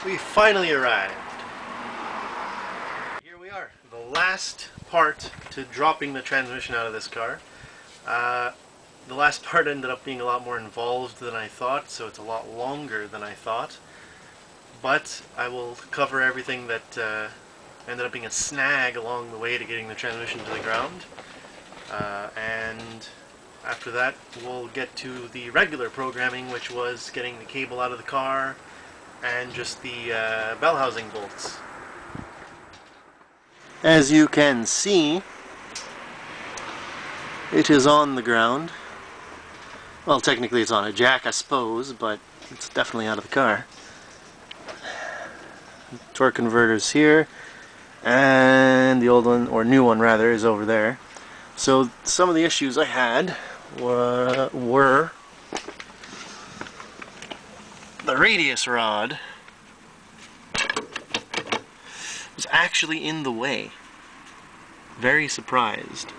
We finally arrived. Here we are, the last part to dropping the transmission out of this car. The last part ended up being a lot more involved than I thought, so it's a lot longer than I thought. But I will cover everything that ended up being a snag along the way to getting the transmission to the ground. And after that, we'll get to the regular programming, which was getting the cable out of the car and just the bellhousing bolts. As you can see, it is on the ground. Well, technically it's on a jack, I suppose, but it's definitely out of the car. Torque converter's here, and the old one, or new one rather, is over there. So some of the issues I had were the radius rod was actually in the way. Very surprised.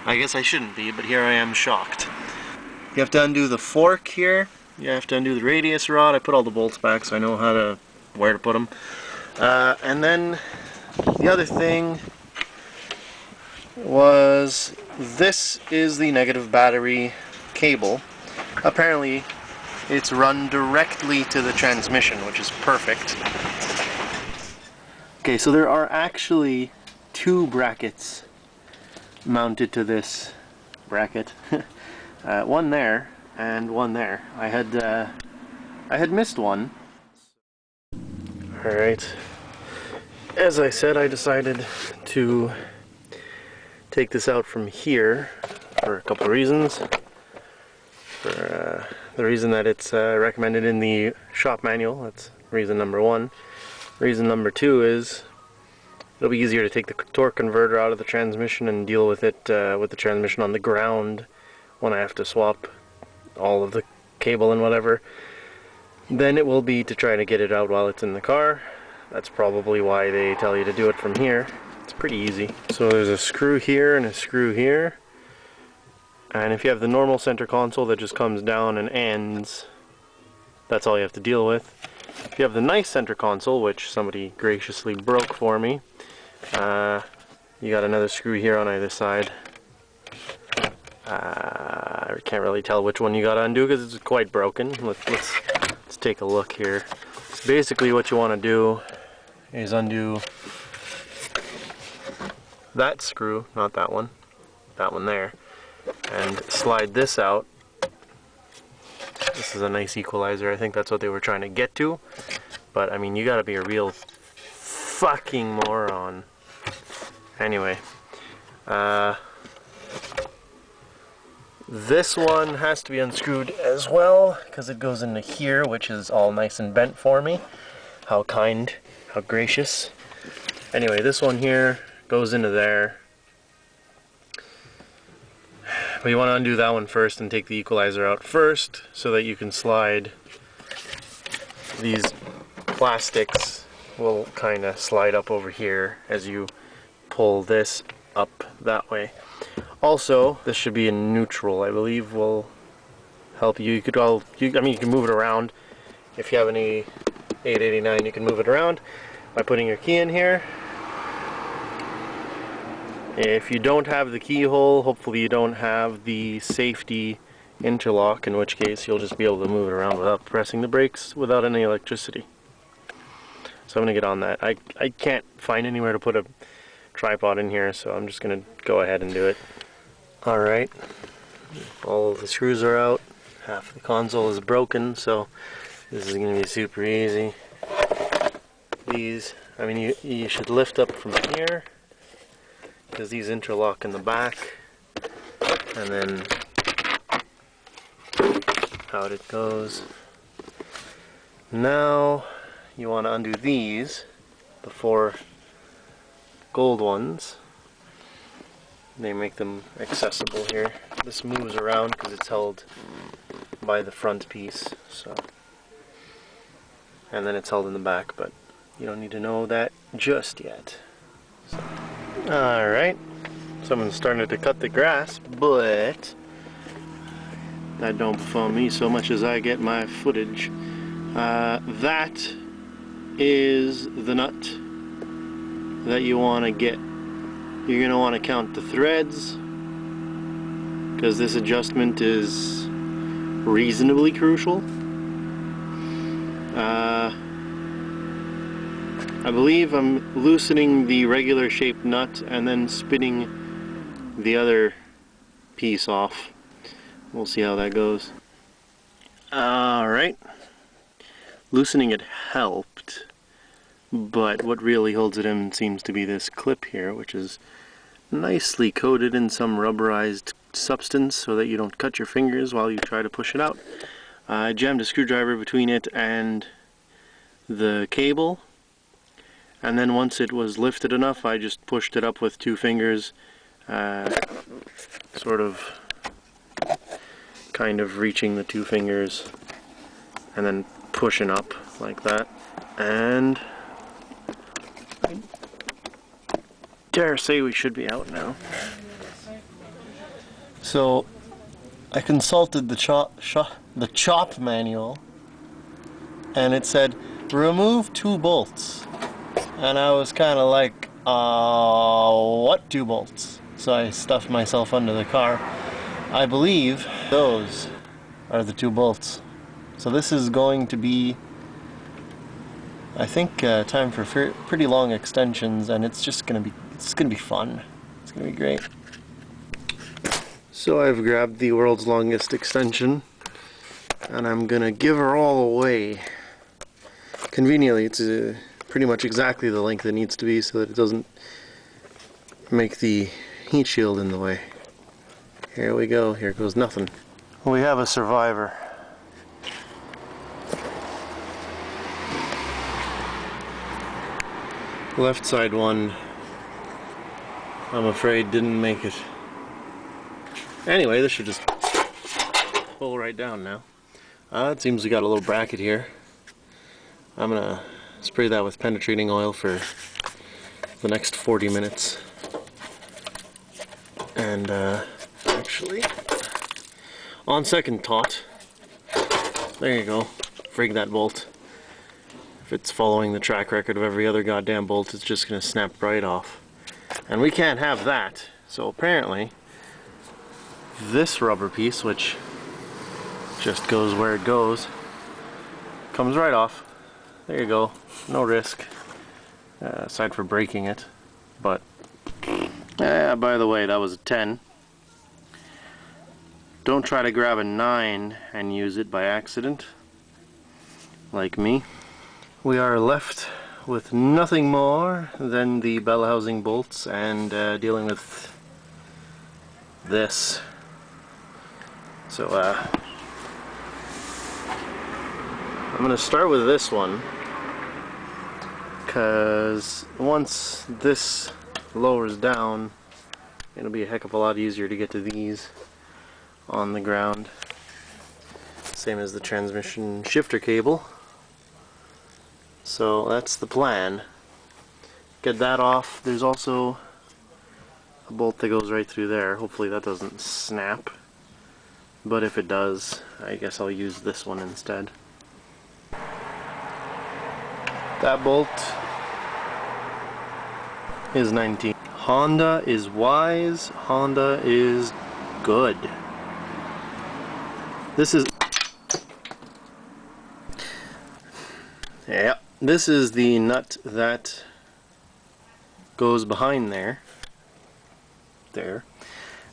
I guess I shouldn't be, but here I am shocked. You have to undo the fork here. You have to undo the radius rod. I put all the bolts back so I know where to put them. And then the other thing was, this is the negative battery cable. Apparently it's run directly to the transmission, which is perfect. Okay, so there are actually two brackets mounted to this bracket. One there and one there. I had missed one. Alright, as I said, I decided to take this out from here for a couple of reasons. For the reason that it's recommended in the shop manual, that's reason number one. Reason number two is it'll be easier to take the torque converter out of the transmission and deal with it with the transmission on the ground when I have to swap all of the cable and whatever, than it will be to try to get it out while it's in the car. That's probably why they tell you to do it from here. It's pretty easy. So there's a screw here and a screw here, and if you have the normal center console that just comes down and ends, that's all you have to deal with. If you have the nice center console, which somebody graciously broke for me, you got another screw here on either side. I can't really tell which one you got to undo because it's quite broken. Let's take a look here. So basically what you want to do is undo that screw, not that one there, and slide this out. This is a nice equalizer. I think that's what they were trying to get to, but I mean, you gotta be a real fucking moron. Anyway, this one has to be unscrewed as well because it goes into here, which is all nice and bent for me. How kind, how gracious. Anyway, this one here goes into there. But you want to undo that one first and take the equalizer out first so that you can slide. These plastics will kind of slide up over here as you pull this up that way. Also, this should be in neutral, I believe, will help you. You can move it around. If you have an 889, you can move it around by putting your key in here. If you don't have the keyhole, hopefully you don't have the safety interlock, in which case you'll just be able to move it around without pressing the brakes, without any electricity. So I'm going to get on that. I can't find anywhere to put a tripod in here, so I'm just going to go ahead and do it. Alright, all of the screws are out. Half the console is broken, so this is going to be super easy. These, I mean, you should lift up from here, because these interlock in the back, and then out it goes. Now you want to undo these, the 4 gold ones. They make them accessible here. This moves around because it's held by the front piece, so, and then it's held in the back, but you don't need to know that just yet. So. Alright, someone's starting to cut the grass, but that don't befall me so much as I get my footage. That is the nut that you want to get. You're going to want to count the threads, because this adjustment is reasonably crucial. I believe I'm loosening the regular shaped nut and then spinning the other piece off. We'll see how that goes. Alright, loosening it helped, but what really holds it in seems to be this clip here, which is nicely coated in some rubberized substance so that you don't cut your fingers while you try to push it out. I jammed a screwdriver between it and the cable, and then once it was lifted enough I just pushed it up with 2 fingers, sort of kind of reaching the 2 fingers and then pushing up like that, and I dare say we should be out now. So I consulted the chop manual, and it said remove 2 bolts, and I was kind of like, what 2 bolts? So I stuffed myself under the car. I believe those are the 2 bolts. So this is going to be, I think, time for pretty long extensions, and it's gonna be fun. It's gonna be great. So I've grabbed the world's longest extension, and I'm gonna give her all away. Conveniently, it's pretty much exactly the length it needs to be so that it doesn't make the heat shield in the way. Here we go, here goes nothing. We have a survivor. Left side one, I'm afraid, didn't make it. Anyway, this should just pull right down now. It seems we got a little bracket here. I'm gonna spray that with penetrating oil for the next 40 minutes. And actually, on second thought, there you go, frig that bolt. If it's following the track record of every other goddamn bolt, it's just gonna snap right off. And we can't have that, so apparently this rubber piece, which just goes where it goes, comes right off. There you go, no risk, aside for breaking it. But by the way, that was a 10. Don't try to grab a 9 and use it by accident, like me. We are left with nothing more than the Bellhousing bolts and dealing with this. So I'm going to start with this one, because once this lowers down, it'll be a heck of a lot easier to get to these on the ground. Same as the transmission shifter cable. So that's the plan. Get that off. There's also a bolt that goes right through there. Hopefully that doesn't snap. But if it does, I guess I'll use this one instead. That bolt is 19. Honda is wise. Honda is good. This is... yeah, this is the nut that goes behind there.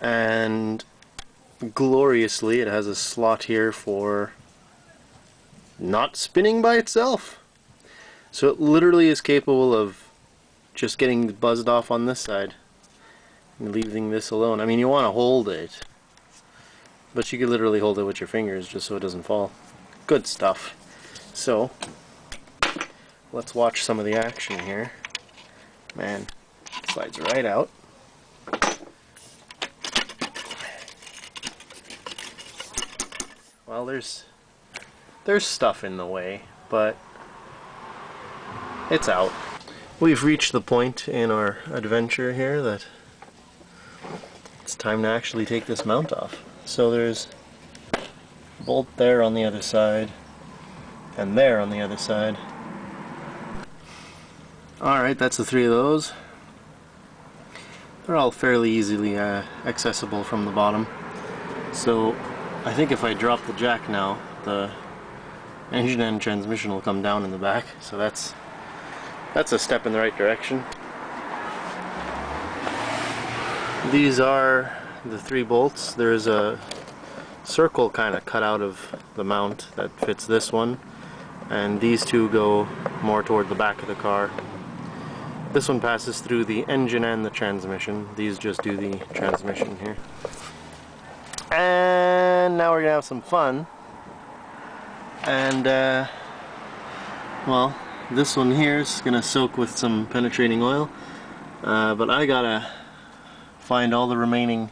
And gloriously it has a slot here for not spinning by itself. So it literally is capable of just getting buzzed off on this side and leaving this alone. I mean, you want to hold it, but you could literally hold it with your fingers just so it doesn't fall. Good stuff. So let's watch some of the action here. Man, it slides right out. Well, there's stuff in the way, but it's out. We've reached the point in our adventure here that it's time to actually take this mount off. So there's a bolt there on the other side, and there on the other side. Alright, that's the 3 of those. They're all fairly easily accessible from the bottom. So I think if I drop the jack now, the engine and transmission will come down in the back. So that's a step in the right direction. These are the 3 bolts. There is a circle kind of cut out of the mount that fits this one, and these 2 go more toward the back of the car. This one passes through the engine and the transmission. These just do the transmission here. And now we're gonna have some fun. And well, this one here is gonna soak with some penetrating oil, but I gotta find all the remaining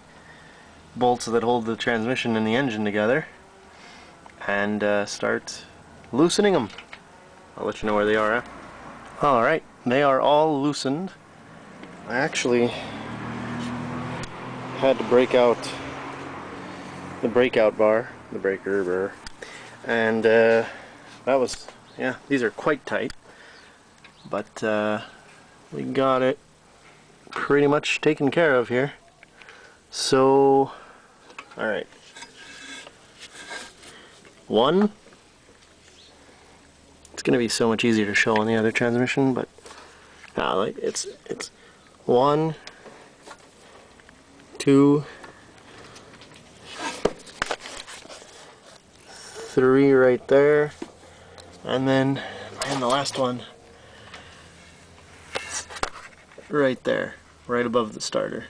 bolts that hold the transmission and the engine together and start loosening them. I'll let you know where they are at. Alright, they are all loosened. I actually had to break out the breakout bar, the breaker bar, and that was, yeah, these are quite tight, but we got it pretty much taken care of here. So, alright. 1. It's gonna be so much easier to show on the other transmission, but like it's 1, 2, 3 right there, and then the last one right there, right above the starter.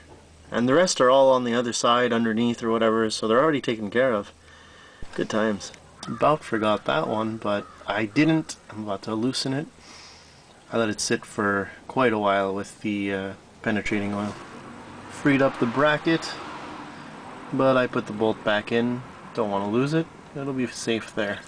And the rest are all on the other side, underneath or whatever, so they're already taken care of. Good times. About forgot that one, but I didn't. I'm about to loosen it. I let it sit for quite a while with the penetrating oil. Freed up the bracket, but I put the bolt back in. Don't want to lose it. It'll be safe there.